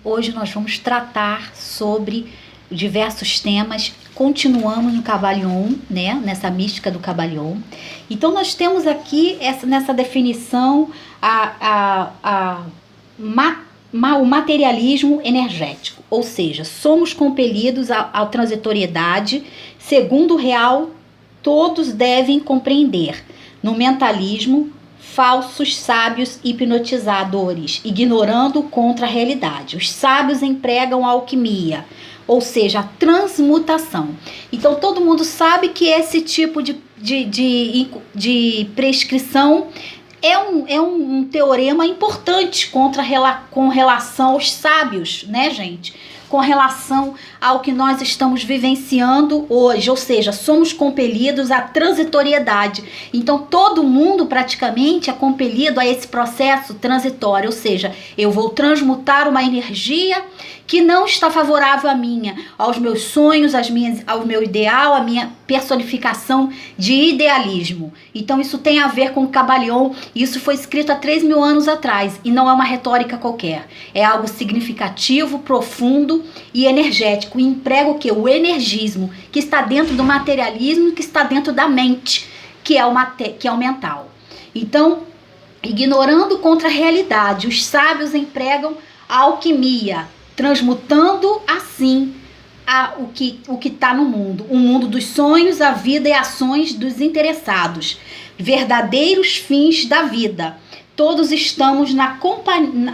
Hoje nós vamos tratar sobre diversos temas. Continuamos no Kybalion, né? Nessa mística do Kybalion. Então nós temos aqui nessa definição o materialismo energético, ou seja, somos compelidos à transitoriedade, segundo o real, todos devem compreender. No mentalismo, falsos sábios hipnotizadores, ignorando contra a realidade. Os sábios empregam a alquimia, ou seja, a transmutação. Então todo mundo sabe que esse tipo de prescrição é um teorema importante com relação aos sábios, né, gente? Com relação ao que nós estamos vivenciando hoje, ou seja, somos compelidos à transitoriedade. Então, todo mundo praticamente é compelido a esse processo transitório, ou seja, eu vou transmutar uma energia que não está favorável aos meus sonhos, ao meu ideal, à minha personificação de idealismo. Então, isso tem a ver com o Kybalion. Isso foi escrito há 3.000 anos atrás e não é uma retórica qualquer. É algo significativo, profundo e energético. E emprega o quê? O energismo, que está dentro do materialismo, que está dentro da mente, que é o mental. Então, ignorando contra a realidade, os sábios empregam a alquimia, transmutando assim o que está no mundo. O mundo dos sonhos, a vida e ações dos interessados. Verdadeiros fins da vida. Todos estamos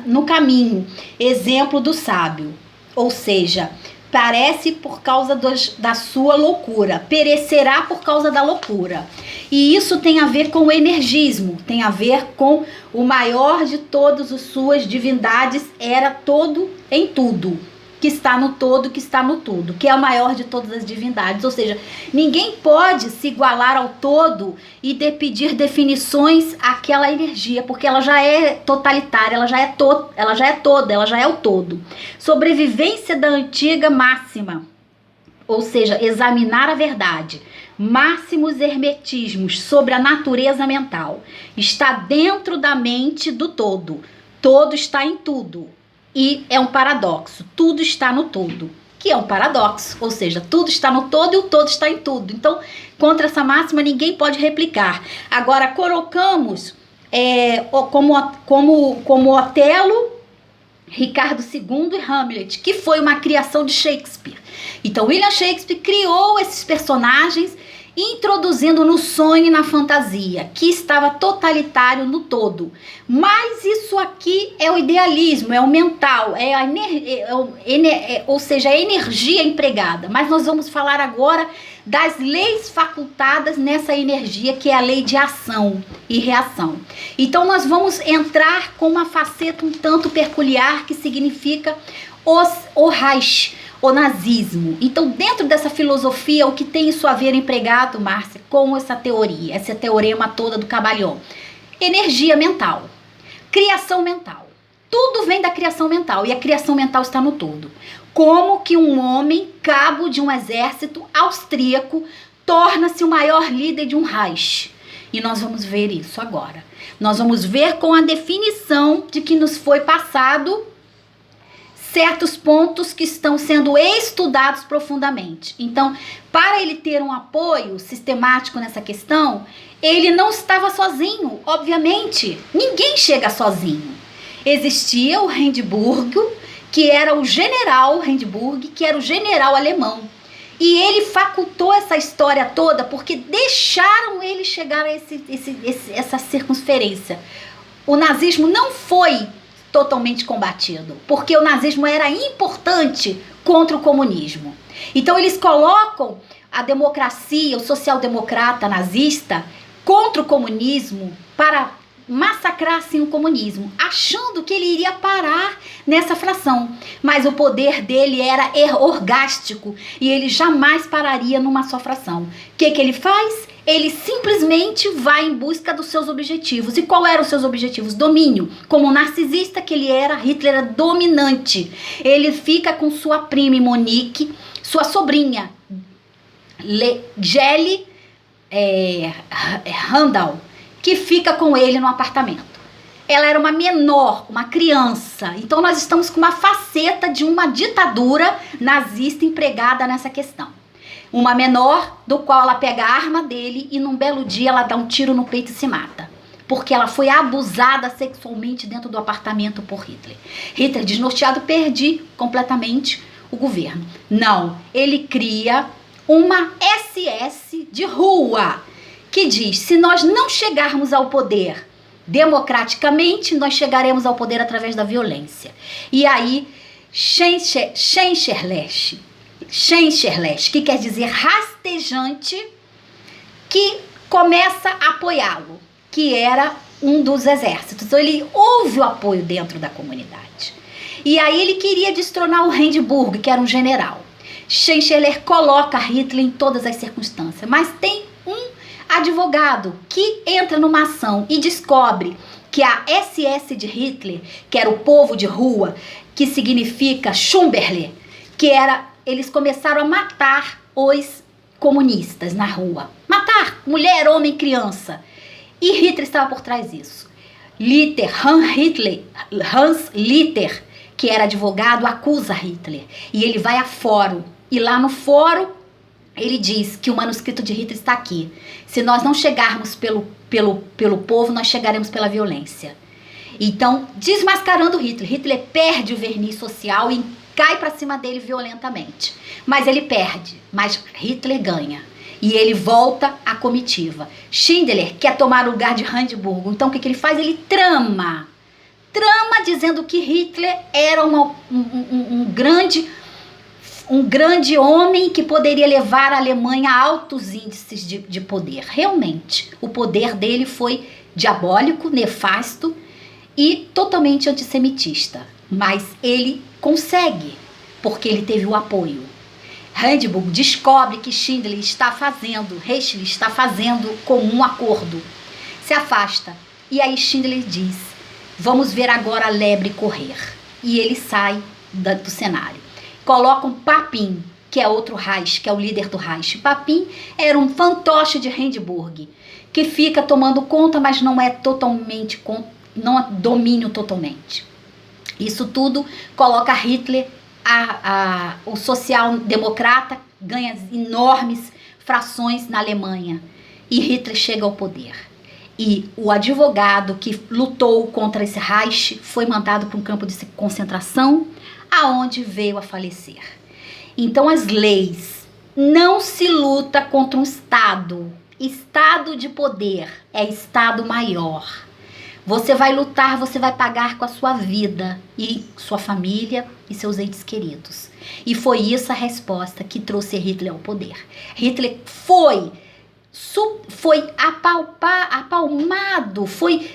no caminho. Exemplo do sábio. Ou seja, parece por causa da sua loucura, perecerá por causa da loucura. E isso tem a ver com o energismo, tem a ver com o maior de todas as suas divindades, era todo em tudo, que está no todo, que está no tudo, que é o maior de todas as divindades. Ou seja, ninguém pode se igualar ao todo e pedir definições àquela energia, porque ela já é totalitária, ela já é o todo. Sobrevivência da antiga máxima, ou seja, examinar a verdade. Máximos hermetismos sobre a natureza mental. Está dentro da mente do todo. Todo está em tudo. E é um paradoxo, tudo está no todo, que é um paradoxo, ou seja, tudo está no todo e o todo está em tudo. Então, contra essa máxima, ninguém pode replicar. Agora, colocamos como Otelo, Ricardo II e Hamlet, que foi uma criação de Shakespeare. Então, William Shakespeare criou esses personagens, introduzindo no sonho e na fantasia, que estava totalitário no todo. Mas isso aqui é o idealismo, é o mental, ou seja, a energia empregada. Mas nós vamos falar agora das leis facultadas nessa energia, que é a lei de ação e reação. Então nós vamos entrar com uma faceta um tanto peculiar, que significa o Reich, o nazismo. Então, dentro dessa filosofia, o que tem isso a ver empregado, Márcia, com essa teoria, esse teorema toda do Kybalion? Energia mental, criação mental. Tudo vem da criação mental e a criação mental está no todo. Como que um homem, cabo de um exército austríaco, torna-se o maior líder de um Reich? E nós vamos ver isso agora. Nós vamos ver com a definição de que nos foi passado certos pontos que estão sendo estudados profundamente. Então, para ele ter um apoio sistemático nessa questão, ele não estava sozinho, obviamente. Ninguém chega sozinho. Existia o Hindenburg, que era o general Hindenburg, que era o general alemão. E ele facultou essa história toda porque deixaram ele chegar a essa circunferência. O nazismo não foi totalmente combatido, porque o nazismo era importante contra o comunismo. Então eles colocam a democracia, o social-democrata nazista, contra o comunismo para massacrar assim o comunismo, achando que ele iria parar nessa fração. Mas o poder dele era orgástico e ele jamais pararia numa só fração. O que ele faz? Ele simplesmente vai em busca dos seus objetivos. E qual eram os seus objetivos? Domínio. Como narcisista que ele era, Hitler era dominante. Ele fica com sua prima Monique, sua sobrinha, Geli Randall, que fica com ele no apartamento. ela era uma menor, uma criança. Então nós estamos com uma faceta de uma ditadura nazista empregada nessa questão. Uma menor, do qual ela pega a arma dele e num belo dia ela dá um tiro no peito e se mata. Porque ela foi abusada sexualmente dentro do apartamento por Hitler. Hitler, desnorteado, perde completamente o governo. Não, ele cria uma SS de rua, que diz, se nós não chegarmos ao poder democraticamente, nós chegaremos ao poder através da violência. E aí, Chancellerschaft, que quer dizer rastejante, que começa a apoiá-lo, que era um dos exércitos. Então ele houve o apoio dentro da comunidade. E aí ele queria destronar o Hindenburg, que era um general. Chanceller coloca Hitler em todas as circunstâncias, mas tem um advogado que entra numa ação e descobre que a SS de Hitler, que era o povo de rua, que significa Schumberler, que era, eles começaram a matar os comunistas na rua. Matar mulher, homem, criança. E Hitler estava por trás disso. Hans Litter, que era advogado, acusa Hitler. E ele vai a fórum. E lá no fórum, ele diz que o manuscrito de Hitler está aqui. Se nós não chegarmos pelo povo, nós chegaremos pela violência. Então, desmascarando Hitler. Hitler perde o verniz social e cai para cima dele violentamente. Mas ele perde, mas Hitler ganha. E ele volta à comitiva. Schindler quer tomar o lugar de Hindenburg. Então o que ele faz? Ele trama dizendo que Hitler era um grande homem que poderia levar a Alemanha a altos índices de poder. Realmente, o poder dele foi diabólico, nefasto e totalmente antissemitista. Mas ele consegue, porque ele teve o apoio. Hindenburg descobre que Reichsler está fazendo comum um acordo. Se afasta. E aí Schindler diz, vamos ver agora a lebre correr. E ele sai do cenário. Colocam Papin, que é outro Reich, que é o líder do Reich. Papin era um fantoche de Hindenburg, que fica tomando conta, mas não é totalmente, não é domínio totalmente. Isso tudo coloca Hitler, o social-democrata, ganha enormes frações na Alemanha. E Hitler chega ao poder. E o advogado que lutou contra esse Reich foi mandado para um campo de concentração, aonde veio a falecer. Então as leis, não se luta contra um Estado. Estado de poder é Estado maior. Você vai lutar, você vai pagar com a sua vida e sua família e seus entes queridos. E foi isso a resposta que trouxe Hitler ao poder. Hitler foi apalmado, foi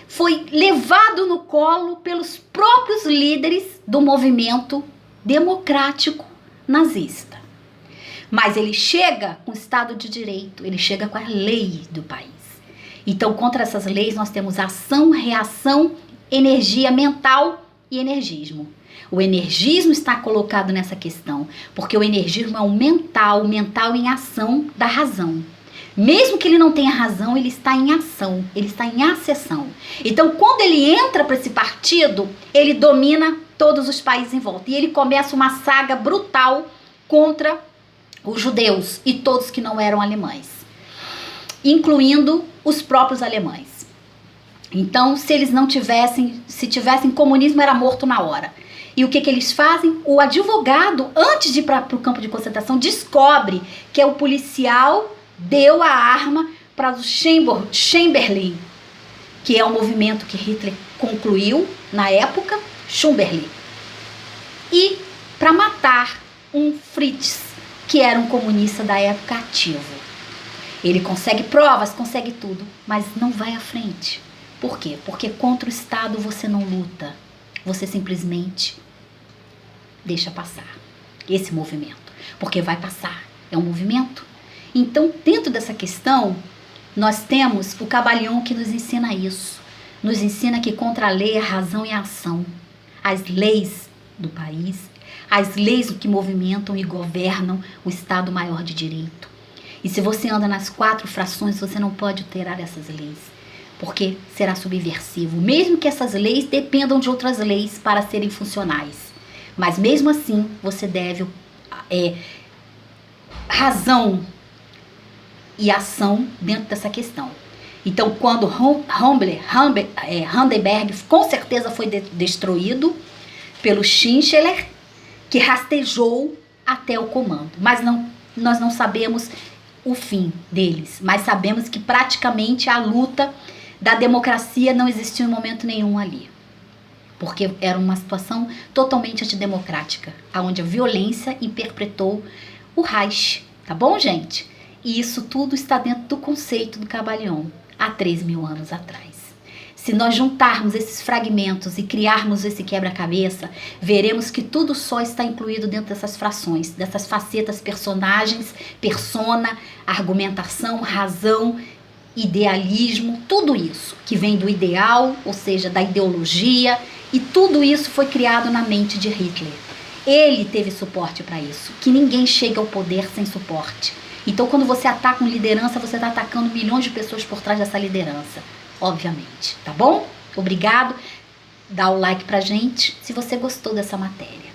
levado no colo pelos próprios líderes do movimento democrático nazista. Mas ele chega com o Estado de Direito, ele chega com as leis do país. Então, contra essas leis, nós temos ação, reação, energia mental e energismo. O energismo está colocado nessa questão, porque o energismo é o mental em ação da razão. Mesmo que ele não tenha razão, ele está em ação, ele está em acessão. Então, quando ele entra para esse partido, ele domina todos os países em volta. E ele começa uma saga brutal contra os judeus e todos que não eram alemães, incluindo os próprios alemães. Então, se tivessem comunismo, era morto na hora. E o que eles fazem? O advogado, antes de ir para o campo de concentração, descobre que é o policial deu a arma para o Chamberlain, que é o movimento que Hitler concluiu na época, Schumberlin, e para matar um Fritz, que era um comunista da época ativo. Ele consegue provas, consegue tudo, mas não vai à frente. Por quê? Porque contra o Estado você não luta, você simplesmente deixa passar esse movimento, porque vai passar, é um movimento. Então, dentro dessa questão, nós temos o Cabalhon que nos ensina isso. Nos ensina que contra a lei, a razão e a ação. As leis do país, as leis que movimentam e governam o Estado Maior de Direito. E se você anda nas 4 frações, você não pode alterar essas leis. porque será subversivo, mesmo que essas leis dependam de outras leis para serem funcionais. Mas mesmo assim, você deve razão e ação dentro dessa questão. Então, quando Hindenburg com certeza foi destruído pelo Schindler, que rastejou até o comando. Mas nós não sabemos o fim deles, mas sabemos que praticamente a luta da democracia não existiu em momento nenhum ali. Porque era uma situação totalmente antidemocrática, onde a violência interpretou o Reich. Tá bom, gente? E isso tudo está dentro do conceito do Kybalion, há 3.000 anos atrás. Se nós juntarmos esses fragmentos e criarmos esse quebra-cabeça, veremos que tudo só está incluído dentro dessas frações, dessas facetas, personagens, persona, argumentação, razão, idealismo, tudo isso que vem do ideal, ou seja, da ideologia, e tudo isso foi criado na mente de Hitler. Ele teve suporte para isso, que ninguém chega ao poder sem suporte. Então, quando você ataca uma liderança, você está atacando milhões de pessoas por trás dessa liderança, obviamente, tá bom? Obrigado, dá o like pra gente se você gostou dessa matéria.